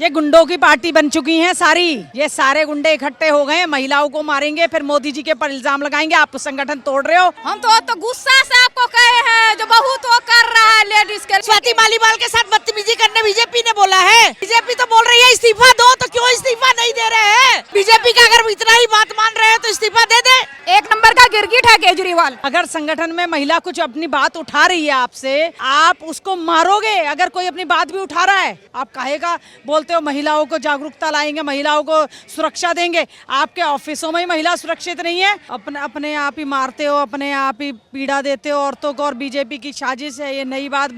ये गुंडों की पार्टी बन चुकी हैं सारी। ये सारे गुंडे इकट्ठे हो गए हैं, महिलाओं को मारेंगे, फिर मोदी जी के पर इल्जाम लगाएंगे आप संगठन तोड़ रहे हो। हम तो गुस्सा से आपको कहे हैं जो बहुत वो कर रहा है लेडीज के। स्वाति मालीवाल के साथ बदतमीजी करने बीजेपी ने बोला है। बीजेपी तो बोल रही है इस्तीफा दो, तो क्यों इस्तीफा नहीं दे रहे हैं? बीजेपी का अगर इतना ही बात मान रहे हैं तो इस्तीफा दे दे। एक नंबर का गिरगिट है केजरीवाल। अगर संगठन में महिला कुछ अपनी बात उठा रही है आपसे, आप उसको मारोगे। अगर कोई अपनी बात भी उठा रहा है, आप कहेगा बोलते हो महिलाओं को जागरूकता लाएंगे, महिलाओं को सुरक्षा देंगे। आपके ऑफिसों में ही महिला सुरक्षित नहीं है, अपने आप ही मारते हो, अपने आप ही पीड़ा देते हो औरतों को। और बीजेपी की साजिश है ये, नई बात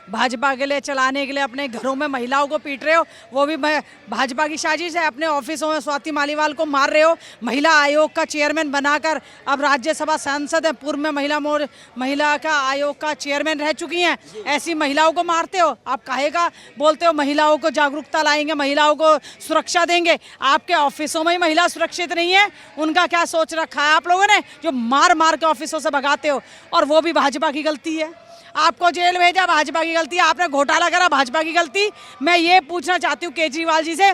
भाजपा के लिए चलाने के लिए अपने घरों में महिलाओं को पीट रहे हो, वो भी भाजपा की साजिश है। अपने ऑफिसों में स्वाति मालीवाल को मार रहे हो, महिला आयोग का चेयरमैन बनाकर अब राज्यसभा सांसद है, पूर्व में महिला का आयोग का चेयरमैन रह चुकी हैं। ऐसी महिलाओं को मारते हो। आप कहेगा बोलते हो महिलाओं को जागरूकता लाएंगे, महिलाओं को सुरक्षा देंगे। आपके ऑफिसों में ही महिला सुरक्षित नहीं है। उनका क्या सोच रखा है आप लोगों ने, जो मार मार के ऑफिसों से भगाते हो? और वो भी भाजपा की गलती है। आपको जेल भेजा भाजपा की गलती है, आपने घोटाला करा भाजपा की गलती। मैं ये पूछना चाहती हूँ केजरीवाल जी से,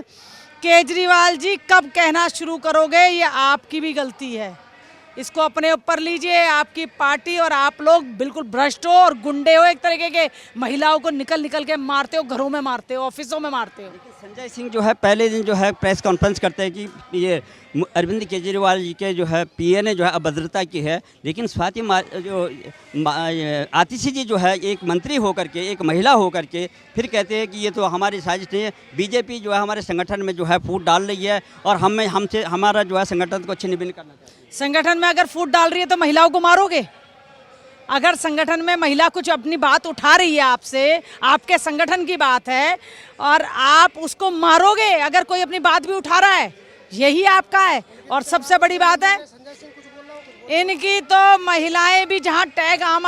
केजरीवाल जी कब कहना शुरू करोगे ये आपकी भी गलती है? इसको अपने ऊपर लीजिए। आपकी पार्टी और आप लोग बिल्कुल भ्रष्ट हो और गुंडे हो एक तरीके के। महिलाओं को निकल के मारते हो, घरों में मारते हो, ऑफिसों में मारते हो। संजय सिंह जो है पहले दिन जो है प्रेस कॉन्फ्रेंस करते हैं कि ये अरविंद केजरीवाल जी के जो है पीए ने जो है अभद्रता की है, लेकिन स्वाति आतिशी जी जो है एक मंत्री होकर के, एक महिला होकर के फिर कहते हैं कि ये तो हमारी साजिश नहीं है। बीजेपी जो है हमारे संगठन में जो है फूट डाल रही है और हमसे हमारा जो है संगठन को छिन्न भिन्न करना चाहिए। संगठन में अगर फूट डाल रही है तो महिलाओं को मारोगे? अगर संगठन में महिला कुछ अपनी बात उठा रही है आपसे, आपके संगठन की बात है, और आप उसको मारोगे अगर कोई अपनी बात भी उठा रहा है, यही आपका है। और सबसे बड़ी बात है इनकी तो महिलाएं भी जहां टैग आम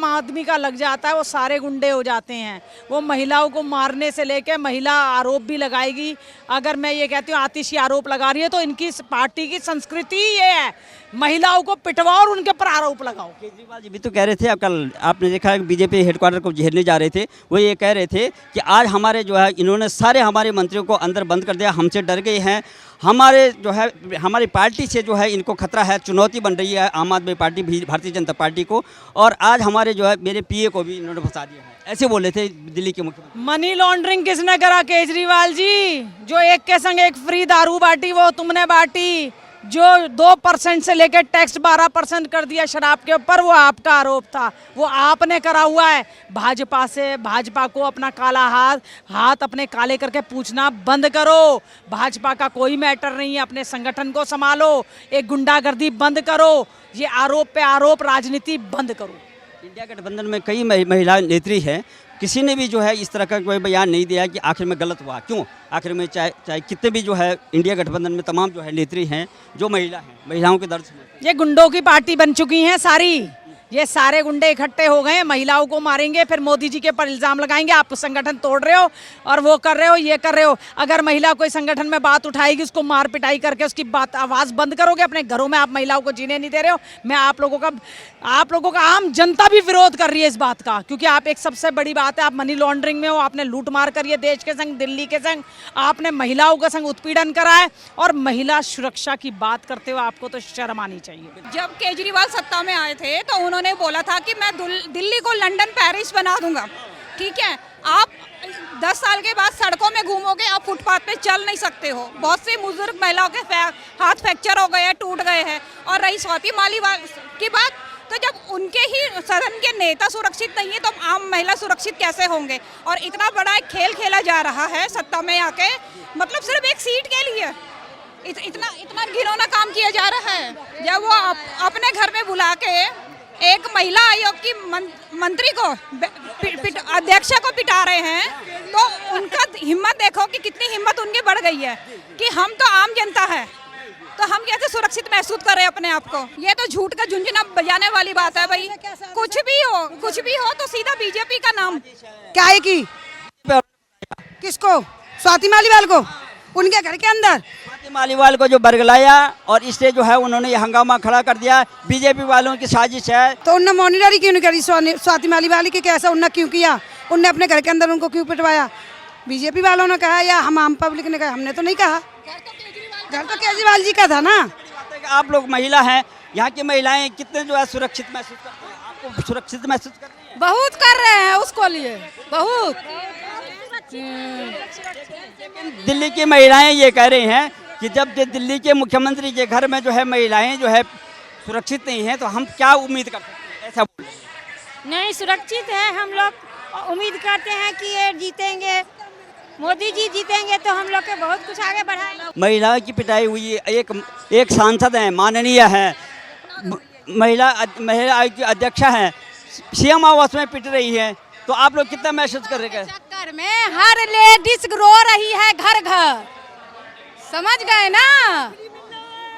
आदमी का लग जाता है वो सारे गुंडे हो जाते हैं। वो महिलाओं को मारने से लेके महिला आरोप भी लगाएगी। अगर मैं ये कहती हूँ आतिशी आरोप लगा रही है तो इनकी पार्टी की संस्कृति ये है, महिलाओं को पिटवाओ और उनके पर आरोप लगाओ। केजरीवाल जी भी तो कह रहे थे, कल आपने देखा कि बीजेपी हेडक्वार्टर को घेरने जा रहे थे, वो ये कह रहे थे कि आज हमारे जो है इन्होंने सारे हमारे मंत्रियों को अंदर बंद कर दिया, हमसे डर गए हैं। हमारे जो है हमारी पार्टी से जो है इनको खतरा है, चुनौती बन रही है आम आदमी पार्टी भारतीय जनता पार्टी को। और आज हमारे जो है मेरे पीए को भी इन्होंने फंसा दिया है, ऐसे बोले थे दिल्ली के मुख्यमंत्री। मनी लॉन्ड्रिंग किसने करा? केजरीवाल जी। जो एक के संग एक फ्री दारू बांटी वो तुमने बांटी। जो 2% से लेकर टैक्स 12% कर दिया शराब के ऊपर, वो आपका आरोप था, वो आपने करा हुआ है। भाजपा से, भाजपा को अपना काला हाथ अपने काले करके पूछना बंद करो। भाजपा का कोई मैटर नहीं है, अपने संगठन को संभालो, एक गुंडागर्दी बंद करो, ये आरोप पे आरोप राजनीति बंद करो। इंडिया गठबंधन में कई महिला नेत्री हैं, किसी ने भी जो है इस तरह का कोई बयान नहीं दिया कि आखिर में गलत हुआ क्यों। आखिर में चाहे कितने भी जो है इंडिया गठबंधन में तमाम जो है नेत्री हैं जो महिला हैं, महिलाओं के दर्द समझते हैं। ये गुंडों की पार्टी बन चुकी हैं सारी। ये सारे गुंडे इकट्ठे हो गए हैं, महिलाओं को मारेंगे, फिर मोदी जी के पर इल्जाम लगाएंगे आप संगठन तोड़ रहे हो और वो कर रहे हो, ये कर रहे हो। अगर महिला कोई संगठन में बात उठाएगी उसको मार पिटाई करके उसकी बात आवाज़ बंद करोगे। अपने घरों में आप महिलाओं को जीने नहीं दे रहे हो। मैं आप लोगों का आम जनता भी विरोध कर रही है इस बात का, क्योंकि आप एक सबसे बड़ी बात है आप मनी लॉन्ड्रिंग में हो। आपने लूट मार करी है देश के संग, दिल्ली के संग, आपने महिलाओं के संग उत्पीड़न करा है और महिला सुरक्षा की बात करते हो आपको तो शर्म आनी चाहिए। जब केजरीवाल सत्ता में आए थे तो उन्होंने बोला था कि मैं दिल्ली को लंदन पेरिस बना दूंगा। ठीक है, आप 10 साल के बाद सड़कों में घूमोगे, आप फुटपाथ पे चल नहीं सकते हो। बहुत सी बुजुर्ग महिलाओं के हाथ फ्रैक्चर हो गए हैं, टूट गए हैं। और रही स्वाति मालीवाल की बात, तो जब उनके ही सदन के नेता सुरक्षित नहीं है तो आम महिला सुरक्षित कैसे होंगे? और इतना बड़ा एक खेल खेला जा रहा है सत्ता में आके, मतलब सिर्फ एक सीट के लिए इतना घिनौना काम किया जा रहा है। जब वो अपने घर में बुला के एक महिला आयोग की मंत्री को अध्यक्ष को पिटा रहे हैं, तो उनका हिम्मत देखो कि कितनी हिम्मत उनकी बढ़ गई है कि हम तो आम जनता है तो हम कैसे सुरक्षित महसूस कर रहे हैं अपने आप को। ये तो झूठ का झुंझुना बजाने वाली बात है भाई। कुछ भी हो तो सीधा बीजेपी का नाम क्या है कि किसको? स्वाति मालीवाल को उनके घर के अंदर स्वाति मालीवाल को जो बरगलाया और इससे जो है उन्होंने ये हंगामा खड़ा कर दिया, बीजेपी वालों की साजिश है। तो उन्होंने मॉनिटरी क्यों नहीं करी स्वाति मालीवाल की? कैसा उन्होंने क्यों किया? उनने अपने घर के अंदर उनको क्यों पिटवाया? बीजेपी वालों ने कहा या हम आम पब्लिक ने कहा? हमने तो नहीं कहा। घर तो केजरीवाल जी का था ना। बात है कि आप लोग महिला हैं, यहाँ की महिलाएं कितने जो है सुरक्षित महसूस करती हैं? आपको सुरक्षित महसूस कर रही हैं? बहुत कर रहे हैं उसको लिए, बहुत। लेकिन दिल्ली की महिलाएं ये कह रही हैं कि जब दिल्ली के मुख्यमंत्री के घर में जो है महिलाएं जो है सुरक्षित नहीं हैं, तो हम क्या उम्मीद कर सकते हैं? ऐसा नहीं सुरक्षित है। हम लोग उम्मीद करते हैं कि ये जीतेंगे, मोदी जी जीतेंगे तो हम लोग के बहुत कुछ आगे बढ़ाएंगे। महिला की पिटाई हुई, एक सांसद हैं, माननीय हैं, महिला आयोग की अध्यक्षा हैं, सीएम आवास में पिट रही है, तो आप लोग कितना महसूस कर रहे हैं? चक्कर में हर लेडीज रो रही है घर घर, समझ गए ना?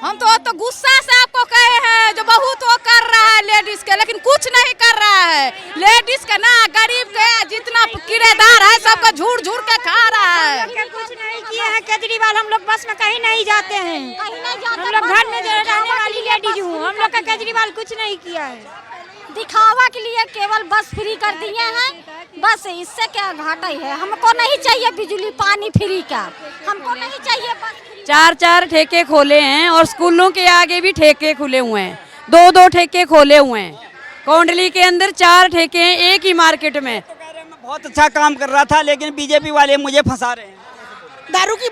हम तो गुस्सा से आपको कहे हैं जो बहुत वो कर रहा है लेडीज के, लेकिन कुछ नहीं कर रहा है लेडीज का ना। गरीब के जितना किराएदार है सबका झूठ झूठ के खा रहा है। कुछ नहीं किया है केजरीवाल। हम लोग बस में कहीं नहीं जाते हैं, हम लोग घर में जो रहने वाली लेडीज हूँ, हम लोग का केजरीवाल कुछ नहीं किया है। दिखावा के लिए केवल बस फ्री कर दिए हैं, बस इससे क्या घाटा ही है। हमको नहीं चाहिए बिजली पानी फ्री का, हमको नहीं चाहिए बस फ्री। 4-4 ठेके खोले हैं और स्कूलों के आगे भी ठेके खुले हुए हैं, 2-2 ठेके खोले हुए हैं। कोंडली के अंदर 4 ठेके हैं एक ही मार्केट में। बहुत अच्छा काम कर रहा था, लेकिन बीजेपी वाले मुझे फंसा रहे हैं। दारू की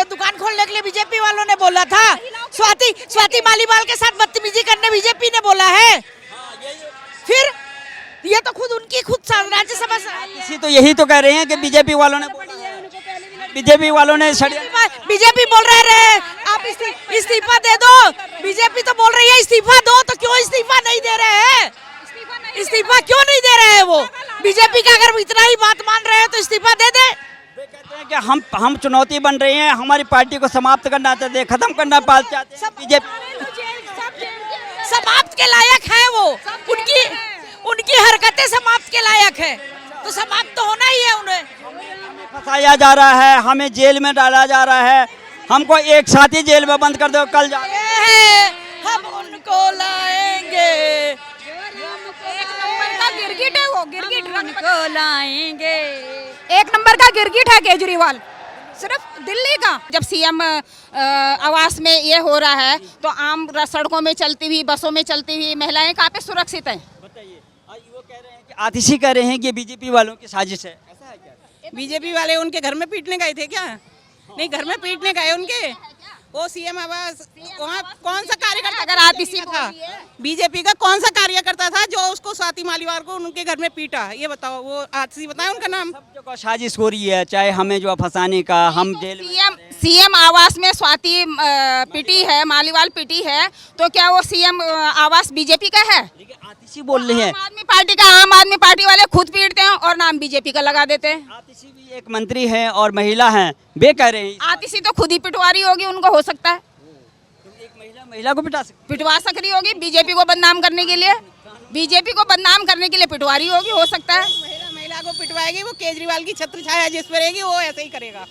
दुकान खोलने के लिए बीजेपी वालों ने बोला था। स्वाति मालीवाल के साथ बदतमीजी करने बीजेपी ने बोला है। फिर ये तो खुद राज्यसभा इसी तो यही तो कह रहे हैं कि बीजेपी वालों ने बीजेपी बोल रहे आप इस्तीफा दे दो। बीजेपी तो बोल रही है इस्तीफा दो, तो क्यों इस्तीफा नहीं दे रहे हैं? इस्तीफा क्यों नहीं दे रहे हैं वो? बीजेपी का अगर इतना ही बात मान रहे हैं तो इस्तीफा दे दे। कहते हैं कि हम चुनौती बन रहे हैं, हमारी पार्टी को समाप्त करना चाहते हैं, खत्म करना चाहते हैं। बीजेपी समाप्त के लायक है वो, उनकी हरकतें समाप्त के लायक है, तो समाप्त तो होना ही है उन्हें। फंसाया जा रहा है, हमें जेल में डाला जा रहा है, हमको एक साथ ही जेल में बंद कर दो, कल जा हम उनको लाएंगे। एक नंबर का गिरगिट है वो, गिरगिट उनको लाएंगे। एक नंबर का गिरगिट है केजरीवाल, सिर्फ दिल्ली का। जब सीएम आवास में ये हो रहा है तो आम सड़कों में चलती हुई, बसों में चलती हुई महिलाएं कहाँ पे सुरक्षित हैं? बताइए। वो कह रहे हैं कि आतिशी कह रहे हैं कि बीजेपी वालों की साजिश है, ऐसा है क्या? बीजेपी वाले उनके घर में पीटने गए थे क्या? नहीं, घर में पीटने गए उनके। वो सीएम आवास वहाँ कौन सा कार्यकर्ता अगर आतिशी था? बीजेपी का कौन सा कार्यकर्ता था जो उसको स्वाति मालीवाल को उनके घर में पीटा? ये बताओ, वो आतिशी बताए उनका नाम। सब जगह साजिश हो रही है, चाहे हमें जो फंसाने का, हम जेल सीएम आवास में स्वाति पिटी है, मालीवाल पिटी है, तो क्या वो सीएम आवास बीजेपी का है? लेकिन आतिशी बोल रही है। आम आदमी पार्टी का, आम आदमी पार्टी वाले खुद पीटते हैं और नाम बीजेपी का लगा देते हैं। आतिशी भी एक मंत्री है और महिला है, वे कह रहे हैं। आतिशी तो खुद ही पिटवारी होगी, उनको हो सकता है एक महिला को पिटवा सक रही होगी बीजेपी को बदनाम करने के लिए, बीजेपी को बदनाम करने के लिए पिटवारी होगी, हो सकता है। महिला को पिटवाएगी, वो केजरीवाल की छत्र छाया जिस पर रहेगी वो ऐसे ही करेगा।